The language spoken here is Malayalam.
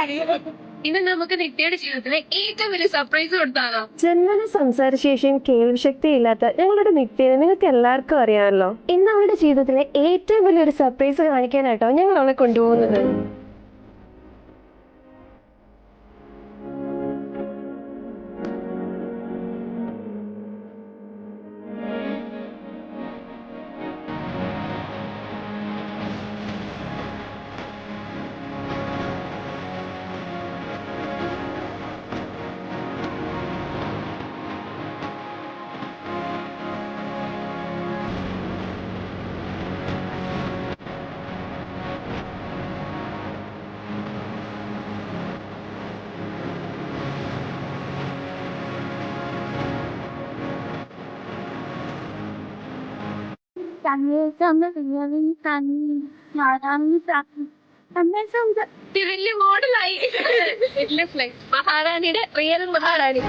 അറിയോ? ഇന്ന് നമുക്ക് നിത്യയുടെ ജീവിതത്തിലെ ഏറ്റവും വലിയ സർപ്രൈസ് കൊടുത്താലോ? ജന്മന സംസാരശേഷിയും കേൾവിശക്തിയും ഇല്ലാത്ത ഞങ്ങളുടെ നിത്യനെ നിങ്ങൾക്ക് എല്ലാവർക്കും അറിയാമല്ലോ. ഇന്ന് അവളുടെ ജീവിതത്തിലെ ഏറ്റവും വലിയൊരു സർപ്രൈസ് കാണിക്കാനായിട്ടോ ഞങ്ങൾ അവളെ കൊണ്ടുപോകുന്നത്. വലിയ മോഡലായി. മഹാറാണിയുടെ റിയൽ മഹാറാണി.